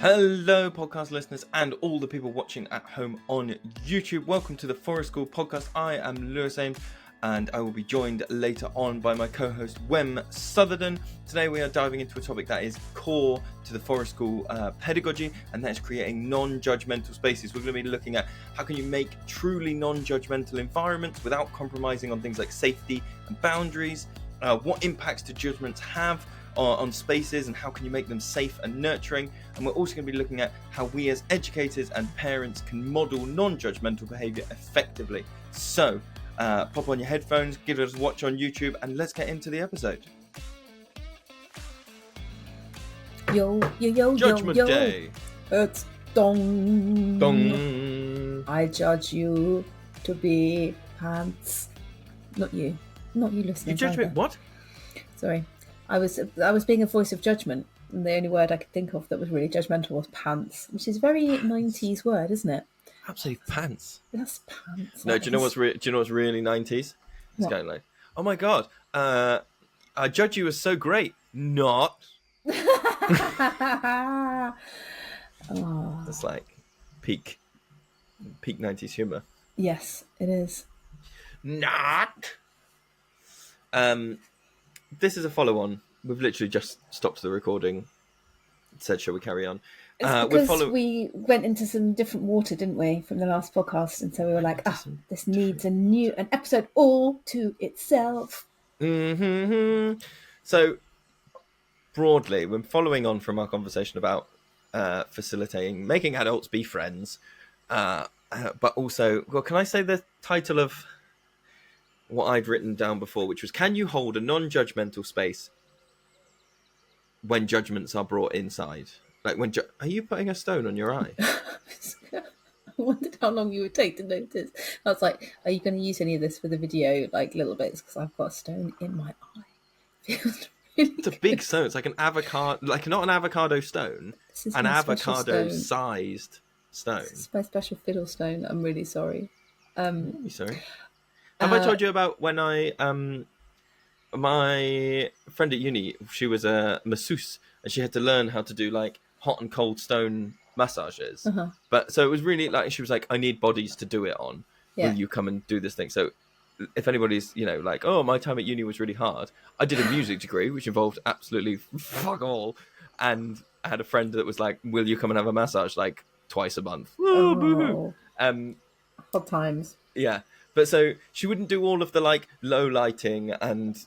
Hello, podcast listeners, and all the people watching at home on YouTube. Welcome to the Forest School podcast. I am Lewis and Wem, and I will be joined later on by my co-host Wem Sutherland. Today we are diving into a topic that is core to the Forest School pedagogy, and that is creating non-judgmental spaces. We're going to be looking at how can you make truly non-judgmental environments without compromising on things like safety and boundaries. What impacts do judgments have on spaces, and how can you make them safe and nurturing? And we're also going to be looking at how we as educators and parents can model non-judgmental behaviour effectively. So pop on your headphones, give us a watch on YouTube, and let's get into the episode. Yo, yo, yo, Judgment yo, yo. Day. It's dong. Dong. I judge you to be pants. Not you listening. You judge me? What? Sorry. I was being a voice of judgment, and the only word I could think of that was really judgmental was pants, which is a very 90s word, isn't it? Absolutely pants. That's pants. No, do you know what's really 90s? It's What? going like, oh my god, I judge you as so great. Not. Oh, It's like peak 90s humour. yes, it is. Not. This is a follow-on. We've literally just stopped the recording. Said, shall we carry on? It's because we went into some different water, didn't we, from the last podcast, and so we were like, this needs an episode all to itself. Mm-hmm. So, broadly, when following on from our conversation about facilitating, making adults be friends, but also, well, can I say the title of what I'd written down before, which was, can you hold a non-judgmental space when judgments are brought inside? Like when are you putting a stone on your eye? I wondered how long you would take to notice. I was like, are you going to use any of this for the video, like little bits? Because I've got a stone in my eye. Feels really It's a big stone. It's like an avocado, like not an avocado stone, This is an my special avocado-sized stone. This is my special fiddle stone. I'm really sorry. You sorry? Have I told you about when my friend at uni, she was a masseuse, and she had to learn how to do like hot and cold stone massages. Uh-huh. But so it was really like, she was like, I need bodies to do it on. Yeah. Will you come and do this thing? So if anybody's, like, oh, my time at uni was really hard. I did a music degree, which involved absolutely fuck all. And I had a friend that was like, will you come and have a massage like twice a month? Oh. Boo-hoo. Hot times. Yeah. But so she wouldn't do all of the like low lighting and,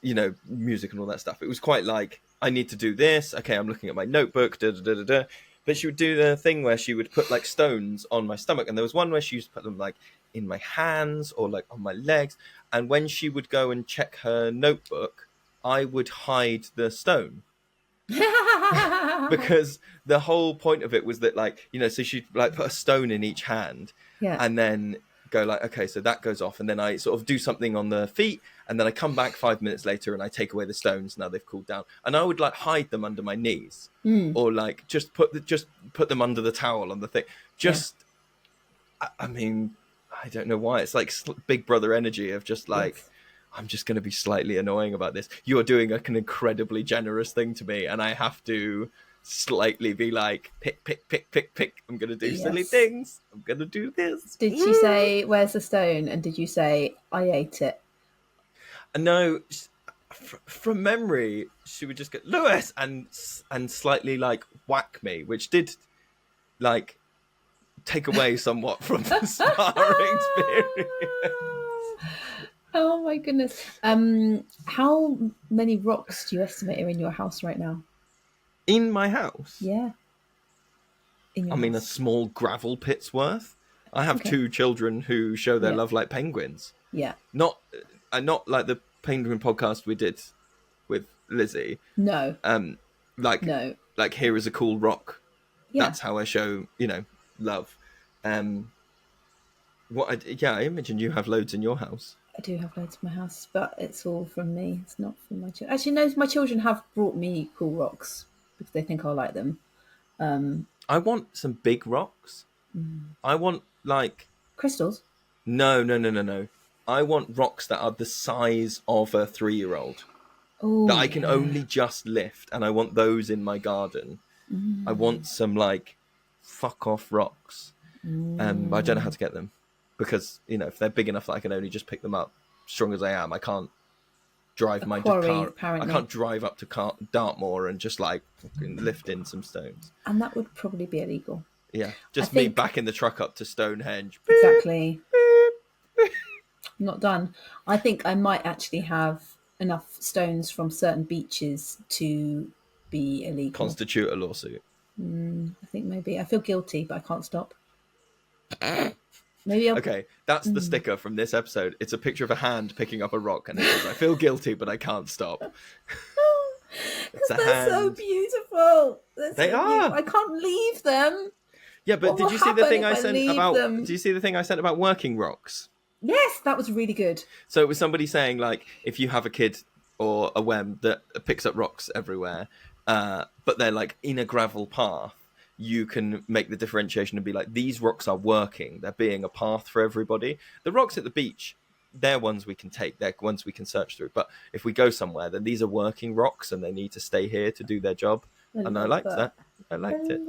music and all that stuff. It was quite like, I need to do this. Okay, I'm looking at my notebook. Da, da, da, da, da. But she would do the thing where she would put like stones on my stomach. And there was one where she used to put them like in my hands or like on my legs. And when she would go and check her notebook, I would hide the stone. Because the whole point of it was that like, so she'd like put a stone in each hand. Yeah. And then go like, okay, so that goes off, and then I sort of do something on the feet, and then I come back 5 minutes later and I take away the stones. Now they've cooled down, and I would like hide them under my knees, or like just put them under the towel on the thing. I mean, I don't know why. It's like Big Brother energy of just like, yes. I'm just going to be slightly annoying about this. You're doing an incredibly generous thing to me, and I have to slightly be like, pick. I'm going to do silly things. I'm going to do this. Did she say, where's the stone? And did you say, I ate it? No, from memory, she would just go, Lewis, and slightly like whack me, which did like take away somewhat from the sparring experience. Oh my goodness. How many rocks do you estimate are in your house right now? In my house? Yeah. I mean, a small gravel pit's worth. I have two children who show their love like penguins. Yeah. Not like the penguin podcast we did with Lizzie. No. Like here is a cool rock. Yeah. That's how I show, love. I imagine you have loads in your house. I do have loads in my house, but it's all from me. It's not from my children. Actually, no, my children have brought me cool rocks because they think I'll like them. I want some big rocks. I want like crystals. No. I want rocks that are the size of a 3-year-old that I can only just lift, and I want those in my garden. I want some like fuck off rocks. But I don't know how to get them because, you know, if they're big enough that I can only just pick them up, strong as I am, I can't drive my car. Apparently. I can't drive up to Dartmoor and just like fucking lift in some stones. And that would probably be illegal. Yeah, just me backing the truck up to Stonehenge. Exactly. Not done. I think I might actually have enough stones from certain beaches to be illegal. Constitute a lawsuit. I think maybe. I feel guilty, but I can't stop. Maybe I'll... Okay, that's the sticker from this episode. It's a picture of a hand picking up a rock, and it says, "I feel guilty, but I can't stop." Because they're so beautiful. They are. I can't leave them. Yeah, but did you see the thing I sent about? Did you see the thing I sent about working rocks? Yes, that was really good. So it was somebody saying, like, if you have a kid or a Wem that picks up rocks everywhere, but they're like in a gravel path, you can make the differentiation and be like, these rocks are working. They're being a path for everybody. The rocks at the beach, they're ones we can take. They're ones we can search through. But if we go somewhere, then these are working rocks and they need to stay here to do their job. And I liked that. I liked it.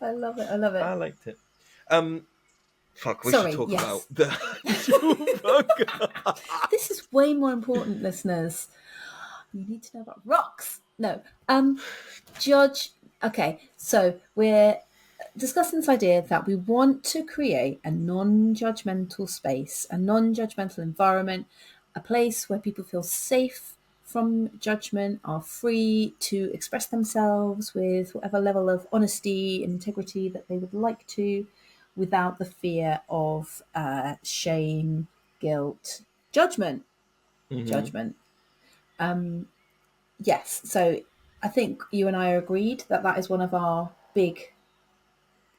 I love it. I liked it. Fuck, we should talk about the This is way more important, listeners. You need to know about rocks. No. Okay, so we're discussing this idea that we want to create a non-judgmental space, a non-judgmental environment, a place where people feel safe from judgment, are free to express themselves with whatever level of honesty and integrity that they would like to, without the fear of shame, guilt, judgment. Yes, so I think you and I are agreed that that is one of our big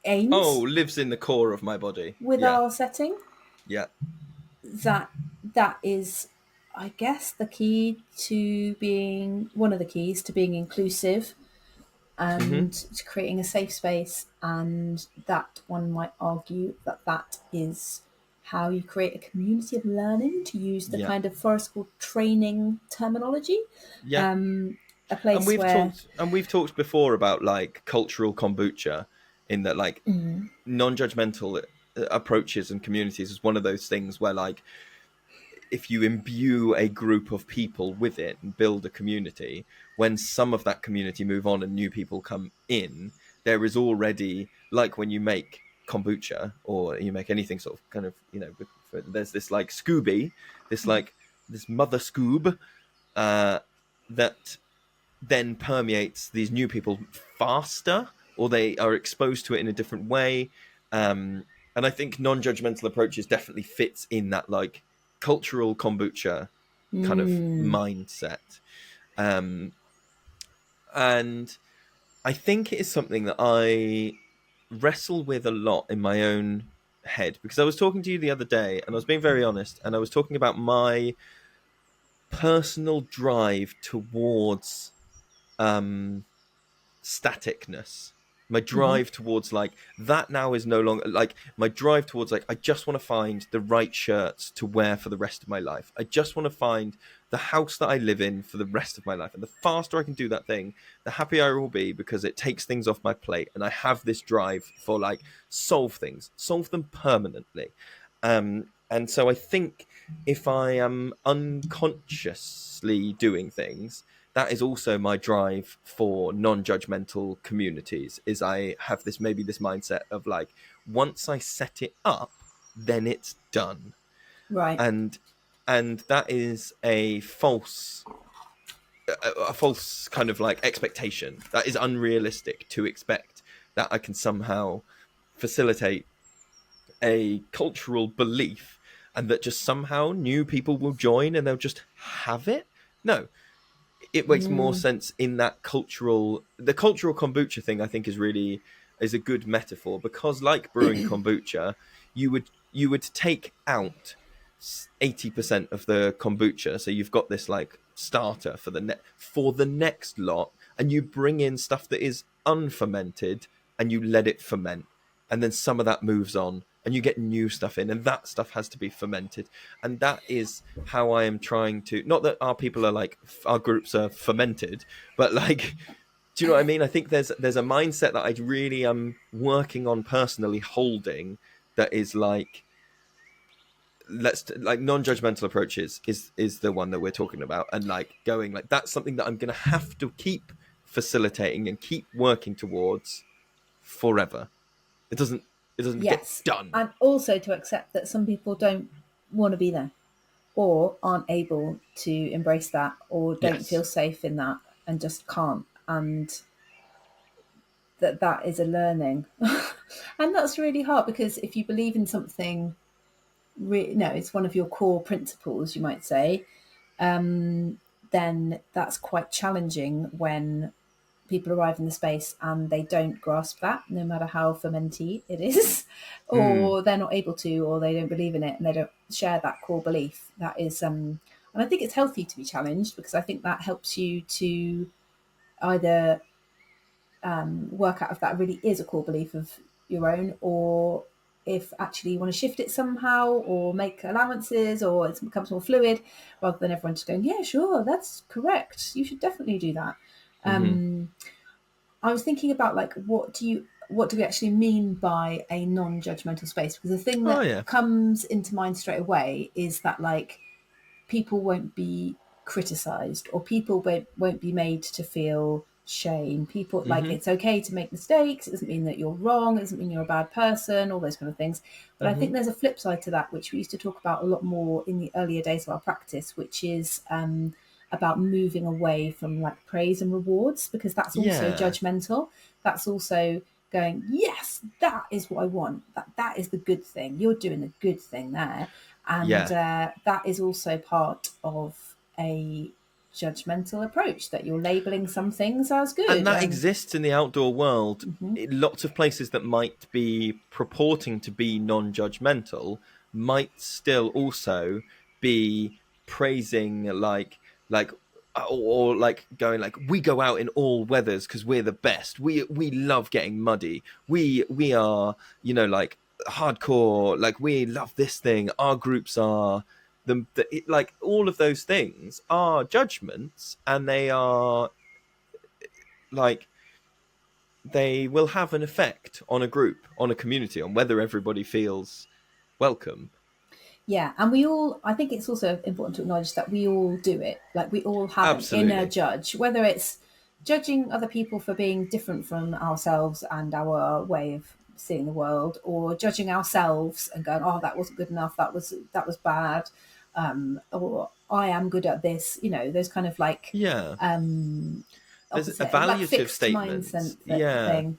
aims. Oh, lives in the core of my body. With our setting. Yeah. That is, I guess, the key to being, one of the keys to being inclusive and to creating a safe space. And that one might argue that that is how you create a community of learning, to use the kind of forest school training terminology. Yeah. A place we've talked before about like cultural kombucha, in that like non-judgmental approaches and communities is one of those things where, like, if you imbue a group of people with it and build a community, when some of that community move on and new people come in, there is already, like when you make kombucha or you make anything sort of kind of, you know, there's this like Scooby, this mother Scoob that then permeates these new people faster, or they are exposed to it in a different way. And I think non-judgmental approaches definitely fits in that like cultural kombucha kind of mindset. And I think it is something that I wrestle with a lot in my own head, because I was talking to you the other day and I was being very honest, and I was talking about my personal drive towards staticness. My drive towards like that now is no longer like my drive towards like, I just want to find the right shirts to wear for the rest of my life. I just want to find the house that I live in for the rest of my life. And the faster I can do that thing, the happier I will be, because it takes things off my plate. And I have this drive for like solve them permanently. And so I think if I am unconsciously doing things, that is also my drive for non-judgmental communities, is I have this mindset of like, once I set it up, then it's done. Right. And that is a false kind of like expectation. That is unrealistic to expect that I can somehow facilitate a cultural belief and that just somehow new people will join and they'll just have it. No. It makes more sense in that the cultural kombucha thing, I think is a good metaphor, because like brewing kombucha, you would take out 80% of the kombucha. So you've got this like starter for the next lot, and you bring in stuff that is unfermented and you let it ferment. And then some of that moves on and you get new stuff in, and that stuff has to be fermented. And that is how I am trying to, not that our people are like, our groups are fermented, but like, Do you know what I mean? I think there's a mindset that I really am working on personally holding, that is like, like non-judgmental approaches is the one that we're talking about, and like going like, that's something that I'm going to have to keep facilitating and keep working towards forever. It doesn't get Yes. done. And also to accept that some people don't want to be there, or aren't able to embrace that, or don't Yes. feel safe in that, and just can't. And that is a learning. And that's really hard, because if you believe in something, no, it's one of your core principles, you might say, then that's quite challenging when people arrive in the space and they don't grasp that, no matter how fermenty it is, Mm. or they're not able to, or they don't believe in it and they don't share that core belief. That is, and I think it's healthy to be challenged, because I think that helps you to either work out if that really is a core belief of your own, or if actually you want to shift it somehow, or make allowances, or it becomes more fluid, rather than everyone just going, yeah, sure, that's correct, you should definitely do that. Hmm. I was thinking about, like, what do we actually mean by a non-judgmental space? Because the thing Oh that yeah. comes into mind straight away is that, like, people won't be criticized, or people won't be made to feel shame. People, like, Hmm. it's okay to make mistakes. It doesn't mean that you're wrong. It doesn't mean you're a bad person, all those kind of things. But I Hmm. think there's a flip side to that, which we used to talk about a lot more in the earlier days of our practice, which is about moving away from, like, praise and rewards, because that's also Yeah. judgmental. That's also going, yes, that is what I want. That is the good thing. You're doing the good thing there. And Yeah. that is also part of a judgmental approach, that you're labeling some things as And good. that And exists in the outdoor world. In lots of places that might be purporting to be non-judgmental might still also be praising, like or like going like, we go out in all weathers because we're the best. We love getting muddy. We are, like, hardcore. Like, we love this thing. Our groups are like, all of those things are judgments, and they are like, they will have an effect on a group, on a community, on whether everybody feels welcome. yeah, and I think it's also important to acknowledge that we all do it. Like, we all have an inner Absolutely. judge, whether it's judging other people for being different from ourselves and our way of seeing the world, or judging ourselves and going, oh, that wasn't good enough, that was bad, or I am good at this, those kind of, like, Yeah. There's opposite, like, evaluative fixed mindset statements. Yeah.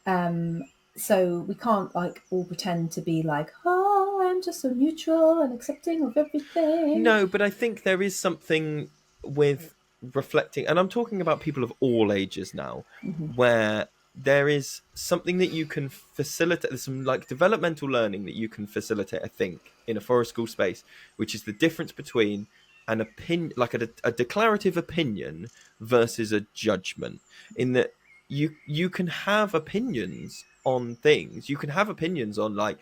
thing. So we can't, like, all pretend to be like, oh, I'm just so neutral and accepting of everything. No, but I think there is something with reflecting, and I'm talking about people of all ages now, where there is something that you can facilitate. There's some, like, developmental learning that you can facilitate, I think, in a forest school space, which is the difference between an opinion, like a declarative opinion, versus a judgment. In that you can have opinions on things. You can have opinions on, like,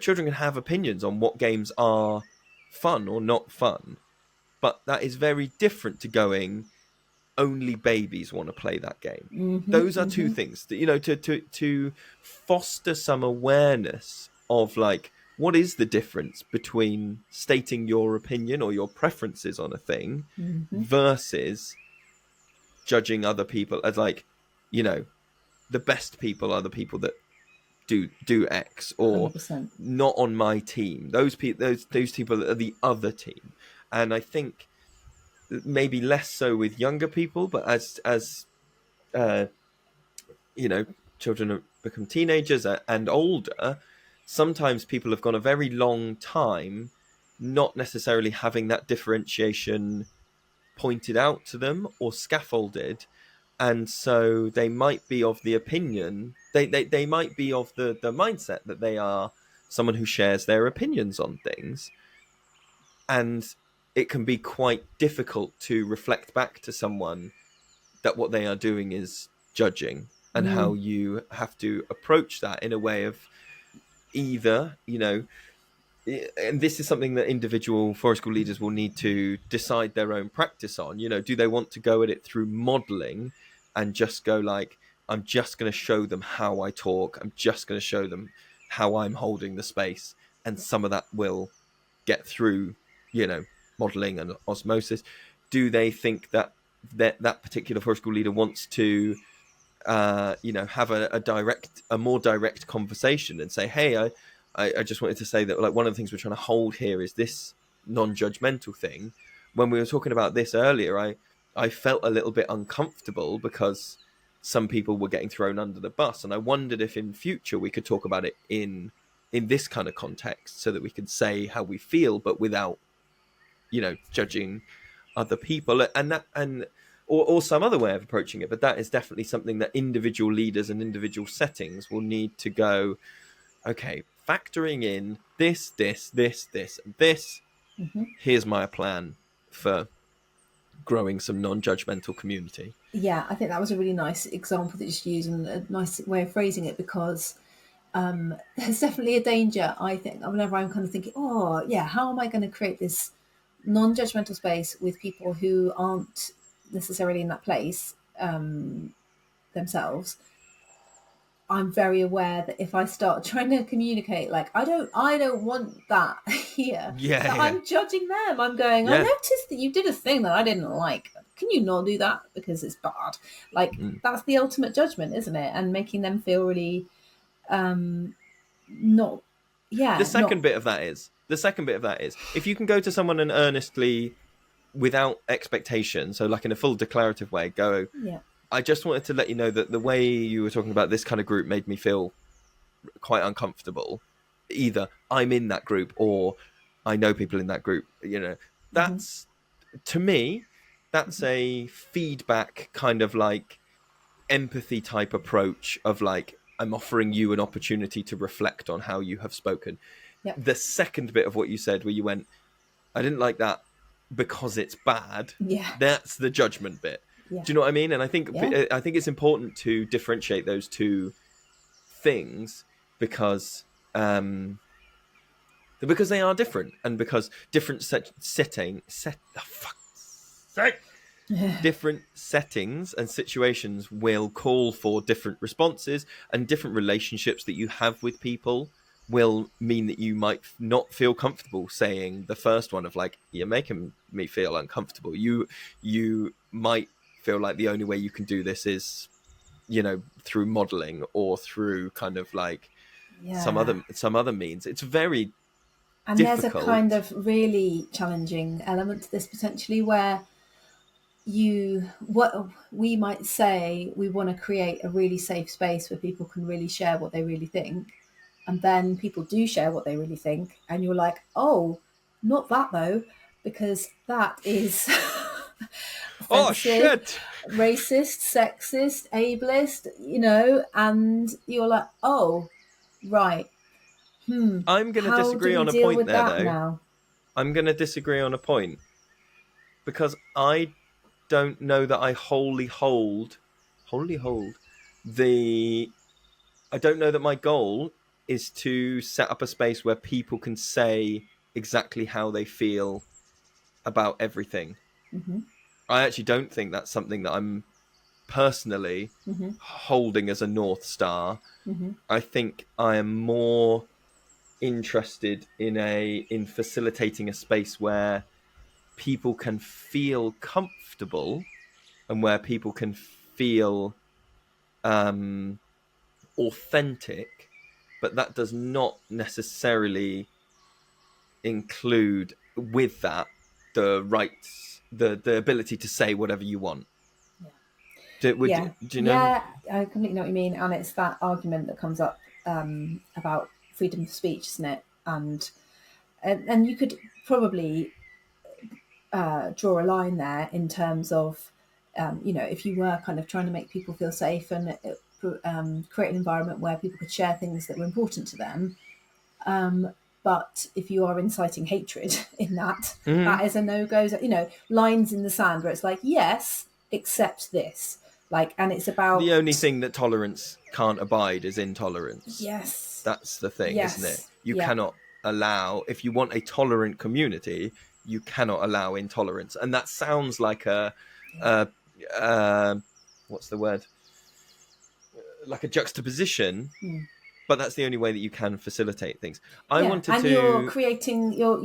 children can have opinions on what games are fun or not fun, but that is very different to going, only babies want to play that game. Those are two things that, to foster some awareness of, like, what is the difference between stating your opinion or your preferences on a thing versus judging other people as, like, the best people are the people that do X, or 100%. not on my team. Those people are the other team. And I think maybe less so with younger people, but as uh, you know, children become teenagers and older, sometimes people have gone a very long time not necessarily having that differentiation pointed out to them or scaffolded, and so they might be of the opinion, they might be of the mindset that they are someone who shares their opinions on things, and it can be quite difficult to reflect back to someone that what they are doing is judging, and how you have to approach that in a way of either, and this is something that individual forest school leaders will need to decide their own practice on. Do they want to go at it through modeling and just go like, I'm just going to show them how I talk. I'm just going to show them how I'm holding the space. And some of that will get through, modeling and osmosis. Do they think that that particular forest school leader wants to, have a more direct conversation and say, hey, I just wanted to say that, like, one of the things we're trying to hold here is this non-judgmental thing. When we were talking about this earlier, I felt a little bit uncomfortable because some people were getting thrown under the bus, and I wondered if in future we could talk about it in this kind of context, so that we could say how we feel, but without, judging other people, or some other way of approaching it. But that is definitely something that individual leaders and individual settings will need to go, okay, factoring in this, and this. Mm-hmm. Here's my plan for growing some non-judgmental community. Yeah, I think that was a really nice example that you just used, and a nice way of phrasing it, because there's definitely a danger, I think, whenever I'm kind of thinking, oh, yeah, how am I going to create this non-judgmental space with people who aren't necessarily in that place themselves. I'm very aware that if I start trying to communicate, like, I don't want that here. Yeah, that yeah. I'm judging them. I'm going, I noticed that you did a thing that I didn't like. Can you not do that because it's bad? Like, that's the ultimate judgment, isn't it? And making them feel really not. Yeah. The second bit of that is if you can go to someone and earnestly, without expectation, so like in a full declarative way, go, I just wanted to let you know that the way you were talking about this kind of group made me feel quite uncomfortable. Either I'm in that group or I know people in that group. That's, to me, that's a feedback kind of like empathy type approach of like, I'm offering you an opportunity to reflect on how you have spoken. Yep. The second bit of what you said, where you went, I didn't like that because it's bad. Yeah. That's the judgment bit. Yeah. Do you know what I mean? And I think it's important to differentiate those two things because they are different, and because different different settings and situations will call for different responses, and different relationships that you have with people will mean that you might not feel comfortable saying the first one of like, you're making me feel uncomfortable. You might feel like the only way you can do this is, through modeling or through kind of like some other means. It's very difficult. There's a kind of really challenging element to this potentially, where what we might say, we want to create a really safe space where people can really share what they really think, and then people do share what they really think, and you're like, oh, not that though, because that is oh shit, racist, sexist, ableist, and you're like, oh, right. I'm going to disagree on a point there, though. Now? I'm going to disagree on a point, because I don't know that I wholly hold the. I don't know that my goal is to set up a space where people can say exactly how they feel about everything. Mm-hmm. I actually don't think that's something that I'm personally holding as a North Star. Mm-hmm. I think I am more interested in facilitating a space where people can feel comfortable and where people can feel authentic, but that does not necessarily include with that the rights, the ability to say whatever you want. Do you know? Yeah, I completely know what you mean. And it's that argument that comes up about freedom of speech, isn't it? And you could probably draw a line there in terms of, if you were kind of trying to make people feel safe and create an environment where people could share things that were important to them. But if you are inciting hatred in that, that is a no-go. Lines in the sand where it's like, yes, except this. Like, and it's about... The only thing that tolerance can't abide is intolerance. Yes. That's the thing, isn't it? You cannot allow... If you want a tolerant community, you cannot allow intolerance. And that sounds like a what's the word? Like a juxtaposition. Mm. But that's the only way that you can facilitate things. I wanted and to. you're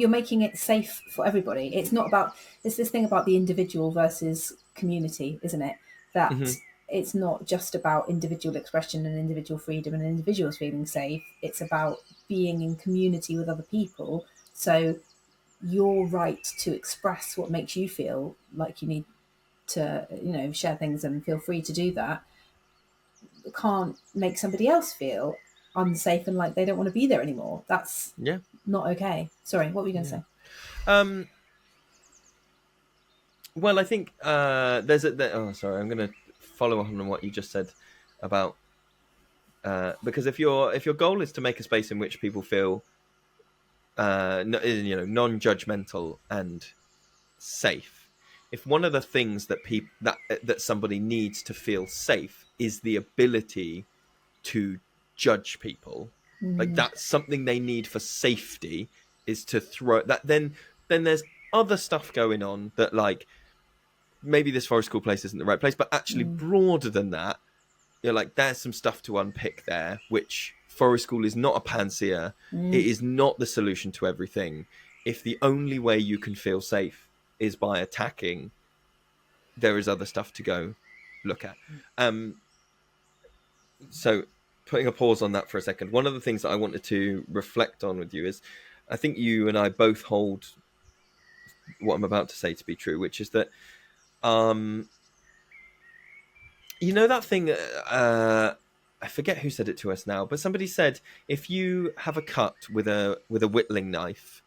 making it safe for everybody. It's not about, it's this thing about the individual versus community, isn't it? That Mhm. it's not just about individual expression and individual freedom and individuals feeling safe. It's about being in community with other people. So your right to express what makes you feel like you need to, share things and feel free to do that, can't make somebody else feel unsafe and like they don't want to be there anymore. That's Yeah. not okay. Sorry, what were you going to say? Well, I think sorry, I'm going to follow on what you just said about because if your goal is to make a space in which people feel non-judgmental and safe, if one of the things that that somebody needs to feel safe is the ability to judge people, like that's something they need for safety, is to throw that, then there's other stuff going on that, like, maybe this forest school place isn't the right place, but actually broader than that, like, there's some stuff to unpick there, which forest school is not a panacea. It is not the solution to everything. If the only way you can feel safe is by attacking, there is other stuff to go look at. So putting a pause on that for a second, one of the things that I wanted to reflect on with you is, I think you and I both hold what I'm about to say to be true, which is that that thing, I forget who said it to us now, but somebody said, if you have a cut with a whittling knife,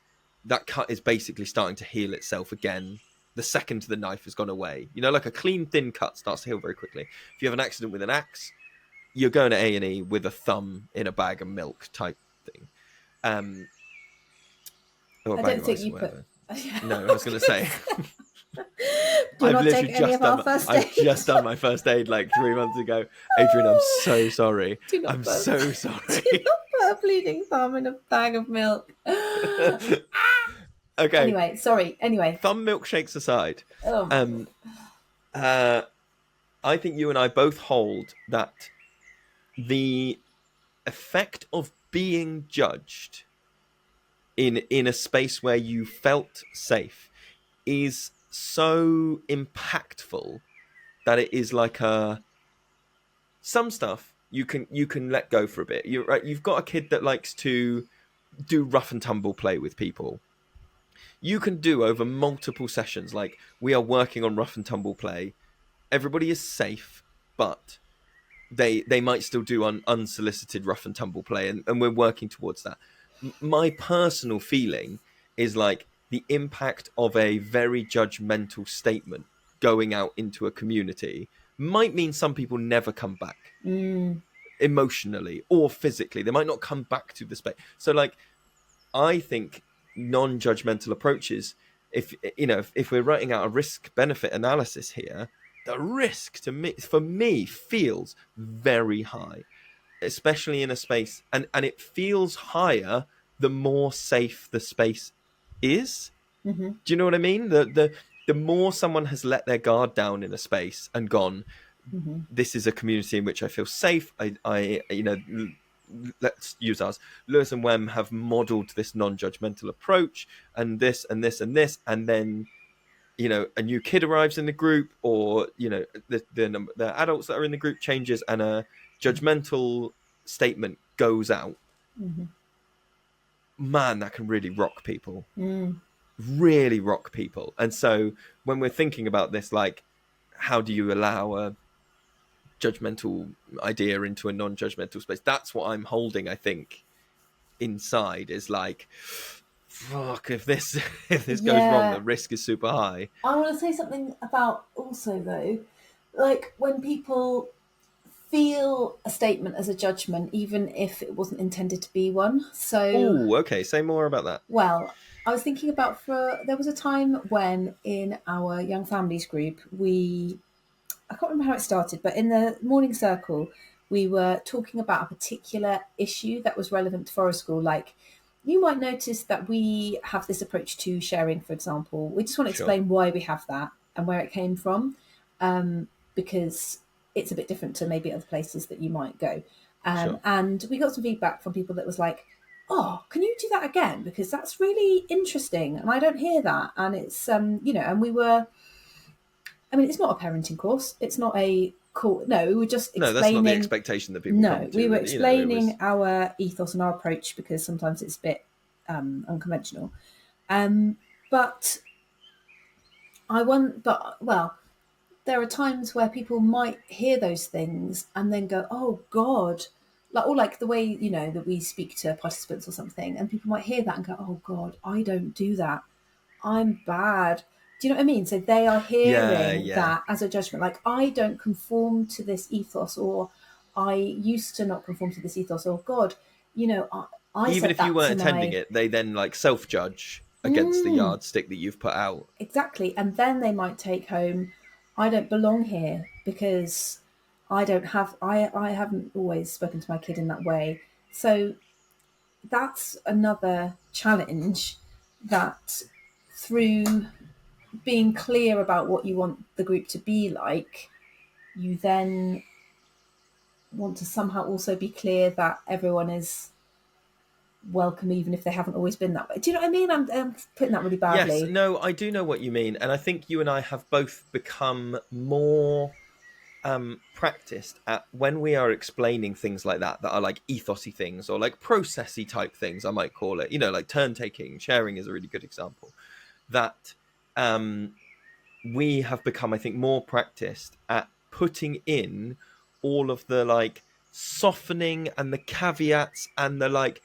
that cut is basically starting to heal itself again the second the knife has gone away. Like a clean, thin cut starts to heal very quickly. If you have an accident with an axe, you're going to A&E with a thumb in a bag of milk type thing. Or a I bag don't of think ice you or put. whatever. No, I was going to say... Do not take any of our first aid. I've just done my first aid like 3 months ago. Adrian, I'm so sorry. I'm so sorry. Do not put a bleeding thumb in a bag of milk. Okay. Anyway, sorry. Anyway. Thumb milkshakes aside. Oh. I think you and I both hold that the effect of being judged in a space where you felt safe is so impactful that it is like some stuff you can let go for a bit. You're right. You've got a kid that likes to do rough and tumble play with people. You can do over multiple sessions, like, we are working on rough and tumble play. Everybody is safe, but they might still do unsolicited rough and tumble play, and we're working towards that. My personal feeling is like the impact of a very judgmental statement going out into a community might mean some people never come back emotionally or physically. They might not come back to the space. So, like, I think non-judgmental approaches, if we're writing out a risk-benefit analysis here, the risk for me feels very high, especially in a space, and it feels higher the more safe the space is. Do you know what I mean? The more someone has let their guard down in a space and gone, this is a community in which I feel safe. Let's use ours. Lewis and Wem have modelled this non-judgmental approach, and this and this and this, and then a new kid arrives in the group, or the adults that are in the group changes, and a judgmental statement goes out. Man, that can really rock people. Really rock people. And so when we're thinking about this, like, how do you allow a judgmental idea into a non-judgmental space? That's what I'm holding, I think, inside, is like, fuck, if this goes wrong, the risk is super high. I want to say something about also, though, like, when people feel a statement as a judgment, even if it wasn't intended to be one. So, okay, say more about that. Well, I was thinking about, there was a time when in our young families group, I can't remember how it started, but in the morning circle, we were talking about a particular issue that was relevant to forest school. Like, you might notice that we have this approach to sharing, for example. We just want to explain why we have that and where it came from, because it's a bit different to maybe other places that you might go. Sure. And we got some feedback from people that was like, oh, can you do that again? Because that's really interesting. And I don't hear that. And it's, and we were, I mean, it's not a parenting course. It's not a cool, no, we were just explaining. No, that's not the expectation that people come to. We were explaining it was... our ethos and our approach because sometimes it's a bit unconventional. But there are times where people might hear those things and then go, oh God, like the way, that we speak to participants or something, and people might hear that and go, oh God, I don't do that. I'm bad. Do you know what I mean? So they are hearing that as a judgment, like I don't conform to this ethos, or I used to not conform to this ethos, or God, I even said if that you weren't to attending it, they then like self-judge against the yardstick that you've put out. Exactly. And then they might take home, I don't belong here because I haven't always spoken to my kid in that way. So that's another challenge, that through being clear about what you want the group to be like, you then want to somehow also be clear that everyone is welcome, even if they haven't always been that way. Do you know what I mean? I'm putting that really badly. Yes, no, I do know what you mean. And I think you and I have both become more practiced at when we are explaining things like that are like ethosy things or like processy type things, I might call it, like turn taking, sharing is a really good example, that we have become, I think, more practiced at putting in all of the like softening and the caveats and the like,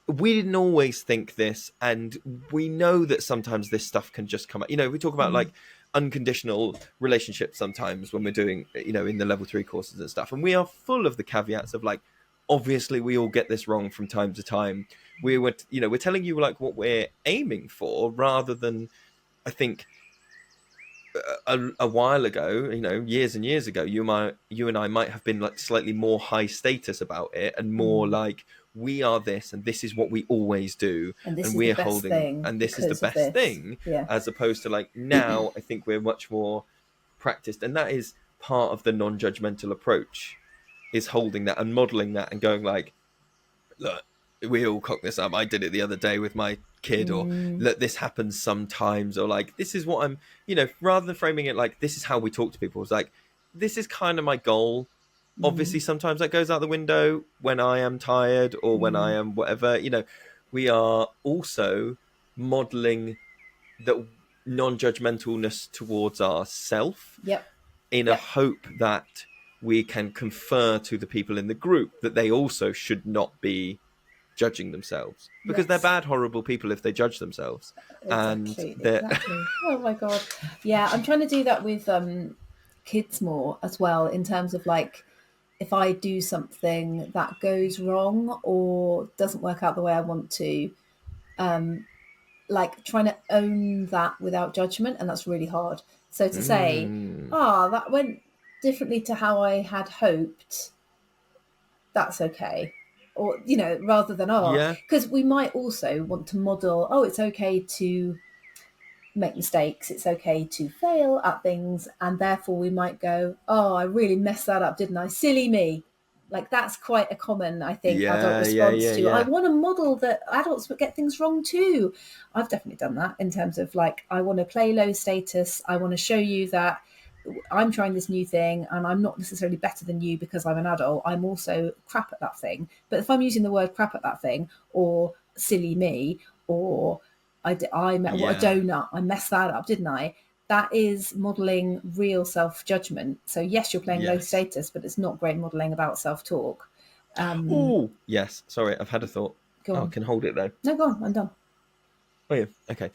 we didn't always think this, and we know that sometimes this stuff can just come out. We talk about like unconditional relationships sometimes when we're doing, in the level 3 courses and stuff, and we are full of the caveats of like, obviously we all get this wrong from time to time. We're telling you like what we're aiming for, rather than, I think, a while ago, years and years ago, you and I might have been like slightly more high status about it, and more like, we are this and this is what we always do, and we're holding, and this is the best thing. As opposed to like, now I think we're much more practiced, and that is part of the non-judgmental approach, is holding that and modeling that and going like, look, we all cock this up. I did it the other day with my kid, or look, this happens sometimes, or like, this is what I'm, rather than framing it like, this is how we talk to people. It's like, this is kind of my goal. Obviously, sometimes that goes out the window when I am tired or when I am whatever, we are also modeling the non-judgmentalness towards ourselves in a hope that we can confer to the people in the group that they also should not be judging themselves, because they're bad, horrible people if they judge themselves. Exactly. Oh my God. Yeah, I'm trying to do that with kids more as well, in terms of like, if I do something that goes wrong or doesn't work out the way I want to, like trying to own that without judgment, and that's really hard. So to say, that went differently to how I had hoped, that's okay. Or, rather than, because we might also want to model, it's okay to make mistakes, it's okay to fail at things, and therefore we might go, I really messed that up, didn't I? Silly me. Like, that's quite a common, I think, adult response to, I want to model that adults get things wrong too. I've definitely done that, in terms of like, I want to play low status, I want to show you that I'm trying this new thing and I'm not necessarily better than you because I'm an adult. I'm also crap at that thing. But if I'm using the word crap at that thing, or silly me, or I met a donut, I messed that up, didn't I? That is modelling real self-judgment. So yes, you're playing low status, but it's not great modelling about self-talk. Yes. Sorry, I've had a thought. Go on. I can hold it though. No, go on. I'm done. Oh yeah. Okay.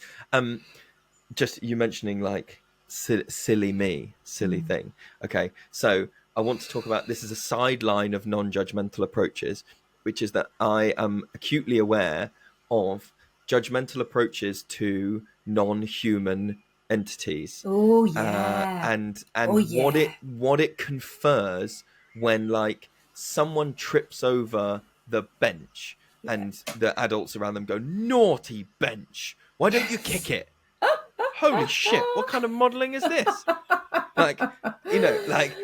Just you mentioning like silly thing. Okay. So I want to talk about, this is a sideline of non-judgmental approaches, which is that I am acutely aware of judgmental approaches to non-human entities. Oh yeah. And what it confers when like someone trips over the bench and the adults around them go, naughty bench, why don't you kick it? Holy shit, what kind of modelling is this? Like,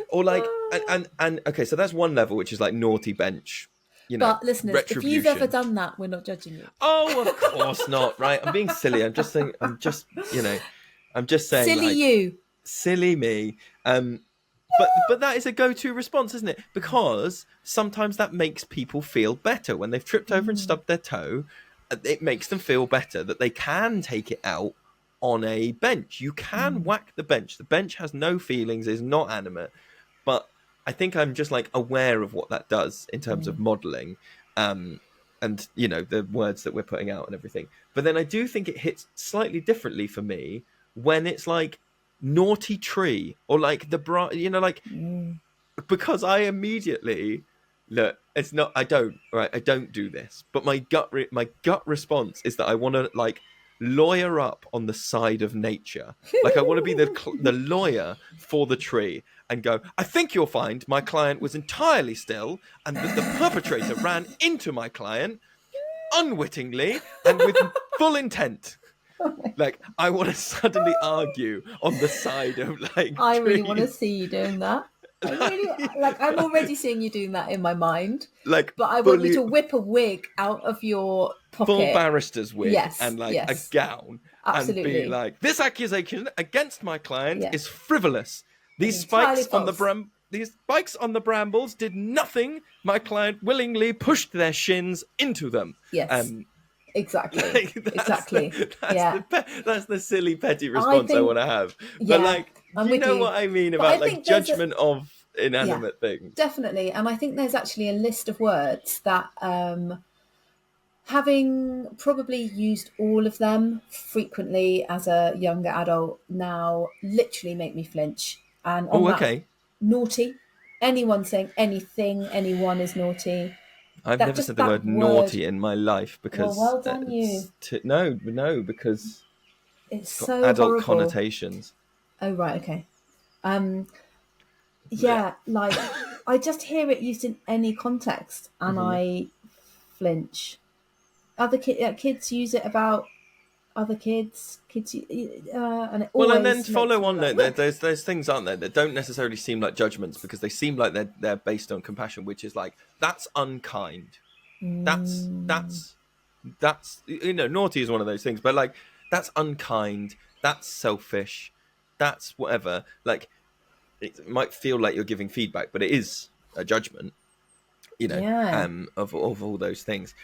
or like, and okay, so that's one level, which is like naughty bench, But listeners, if retribution. you've ever done that, we're not judging you. Oh, of course not, right? I'm being silly. I'm just saying, Silly like, you. silly me. But that is a go-to response, isn't it? Because sometimes that makes people feel better when they've tripped over and stubbed their toe. It makes them feel better that they can take it out on a bench. You can whack the bench. The bench has no feelings, is not animate. But I think I'm just like aware of what that does in terms of modeling, and the words that we're putting out and everything. But then I do think it hits slightly differently for me when it's like naughty tree or like because I immediately look. It's not. I don't do this. But my gut response is that I want to like lawyer up on the side of nature. Like I want to be the lawyer for the tree and go, I think you'll find my client was entirely still and that the perpetrator ran into my client unwittingly and with full intent. Like I want to suddenly argue on the side of like I really trees. want to see you doing that. I'm already seeing you doing that in my mind. Like, but I want you to whip a wig out of your pocket, full barrister's wig, and like a gown, absolutely, and be like, "This accusation against my client is frivolous. These entirely spikes on the brambles did nothing. My client willingly pushed their shins into them." Yes. Exactly. Exactly. That's the silly petty response I want to have. But like, you know what I mean about like judgment of inanimate things. Definitely. And I think there's actually a list of words that, having probably used all of them frequently as a younger adult, now literally make me flinch. And naughty. Anyone saying anything, anyone is naughty. I've never said the word naughty in my life because well done you. No, because it's so adult horrible. connotations. Oh right, okay. Like I just hear it used in any context and I flinch. Other kids use it about other kids, and it always and then follow on there. There's things, aren't there, that don't necessarily seem like judgments because they seem like they're based on compassion, which is like that's unkind. That's naughty is one of those things, but like that's unkind. That's selfish. That's whatever. Like it might feel like you're giving feedback, but it is a judgment. Of all those things.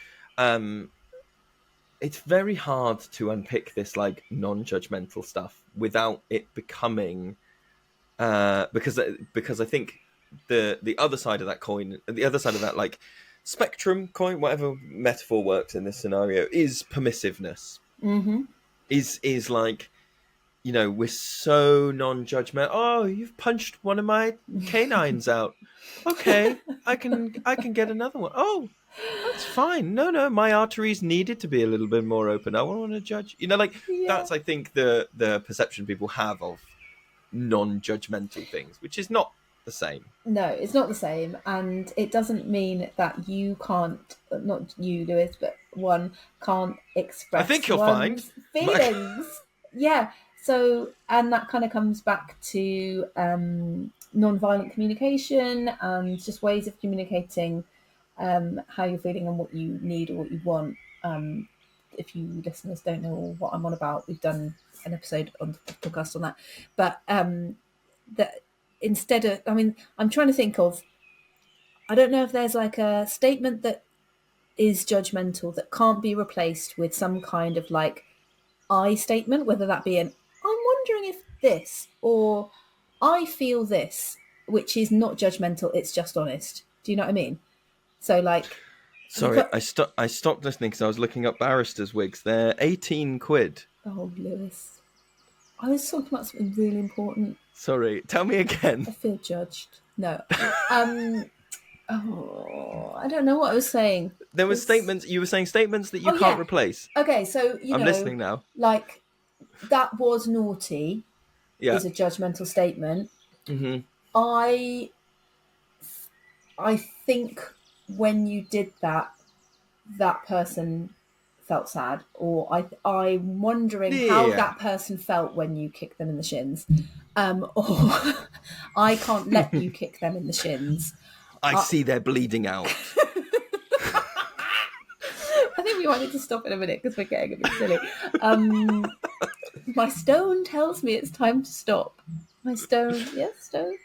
It's very hard to unpick this like non-judgmental stuff without it becoming because I think the other side of that coin, the other side of that like spectrum coin, whatever metaphor works in this scenario, is permissiveness. Is like, we're so non-judgmental. Oh, you've punched one of my canines out. Okay, I can get another one. Oh, that's fine. No, my arteries needed to be a little bit more open. I don't want to judge. That's, I think, the perception people have of non-judgmental things, which is not the same. No, it's not the same. And it doesn't mean that you can't, not you, Lewis, but one can't express I think you'll find feelings. Yeah. So, and that kind of comes back to non-violent communication and just ways of communicating how you're feeling and what you need or what you want. If you listeners don't know what I'm on about, we've done an episode on the podcast on that. But that instead of, I'm trying to think of, I don't know if there's like a statement that is judgmental that can't be replaced with some kind of like I statement, whether that be an I'm wondering if this or I feel this, which is not judgmental, it's just honest. Do you know what I mean? So like, sorry, I stopped listening because I was looking up barristers' wigs. They're 18 quid. Oh, Lewis, I was talking about something really important. Sorry, tell me again. I feel judged. No, I don't know what I was saying. There were statements. You were saying statements that you can't replace. Okay, so I'm listening now. Like, that was naughty. Yeah. Is a judgmental statement. Mm-hmm. I think when you did that, that person felt sad, or I'm wondering how that person felt when you kicked them in the shins. Or I can't let you kick them in the shins. I see they're bleeding out. I think we might need to stop in a minute because we're getting a bit silly. My stone tells me it's time to stop. My stone, yes, stone.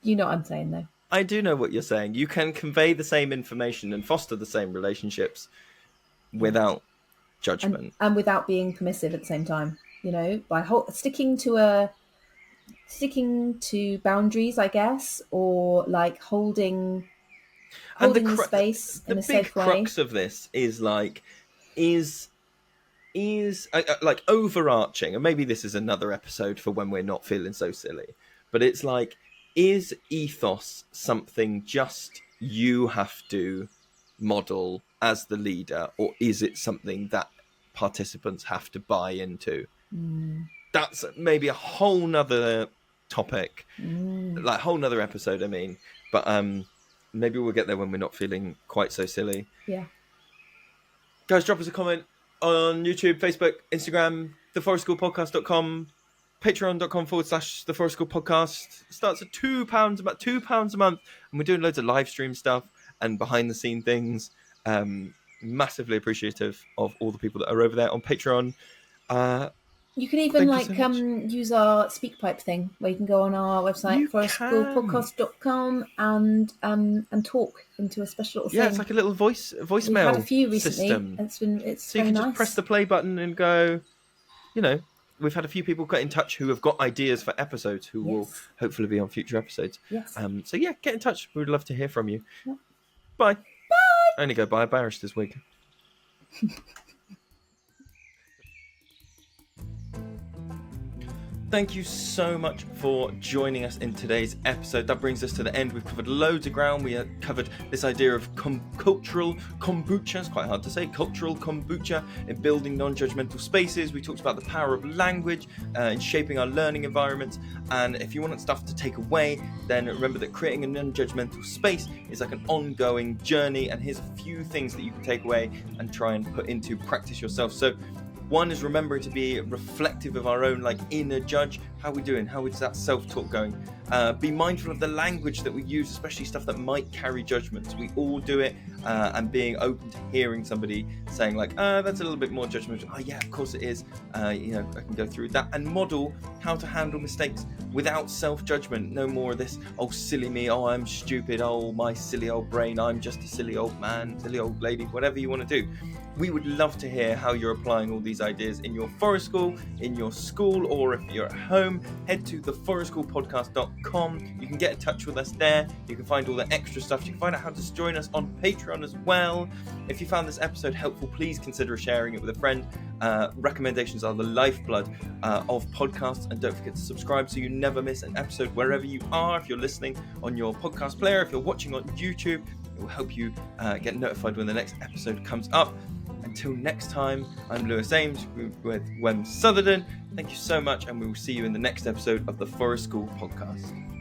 You know what I'm saying, though. I do know what you're saying. You can convey the same information and foster the same relationships without judgment. And without being permissive at the same time, you know, by sticking to boundaries, I guess, or like holding the space in a safe way. The big crux of this is like, is like overarching, and maybe this is another episode for when we're not feeling so silly, but it's like, is ethos something just you have to model as the leader, or is it something that participants have to buy into? That's maybe a whole nother topic, like a whole nother episode, I mean, but maybe we'll get there when we're not feeling quite so silly. Yeah, guys, drop us a comment on YouTube, Facebook, Instagram, theforestschoolpodcast.com, patreon.com/theforestschoolpodcast. Starts at £2, about £2 a month, and we're doing loads of live stream stuff and behind the scene things. Massively appreciative of all the people that are over there on Patreon. You can even use our SpeakPipe thing, where you can go on our website, forestschoolpodcast.com, and talk into a special little thing. Yeah, it's like a little voicemail. We've had a few recently. System. It's so you can just press the play button and go. You know, we've had a few people get in touch who have got ideas for episodes who will hopefully be on future episodes. Yes. So yeah, get in touch. We'd love to hear from you. Yep. Bye. Bye. I only go by Barish this week. Thank you so much for joining us in today's episode. That brings us to the end. We've covered loads of ground. We covered this idea of cultural kombucha. It's quite hard to say. Cultural kombucha in building non-judgmental spaces. We talked about the power of language in shaping our learning environments. And if you want stuff to take away, then remember that creating a non-judgmental space is like an ongoing journey. And here's a few things that you can take away and try and put into practice yourself. So one is remembering to be reflective of our own inner judge. How are we doing? How is that self-talk going? Be mindful of the language that we use, especially stuff that might carry judgments. We all do it, and being open to hearing somebody saying that's a little bit more judgmental. Oh yeah, of course it is. I can go through that, and model how to handle mistakes without self-judgment. No more of this, oh silly me, oh I'm stupid, oh my silly old brain, I'm just a silly old man, silly old lady, whatever you want to do. We would love to hear how you're applying all these ideas in your forest school, in your school, or if you're at home. Head to theforestschoolpodcast.com. You can get in touch with us there. You can find all the extra stuff. You can find out how to join us on Patreon as well. If you found this episode helpful, please consider sharing it with a friend. Recommendations are the lifeblood of podcasts, and don't forget to subscribe so you never miss an episode wherever you are. If you're listening on your podcast player, if you're watching on YouTube, it will help you get notified when the next episode comes up. Until next time, I'm Lewis Ames with Wem Sutherland. Thank you so much, and we will see you in the next episode of the Forest School Podcast.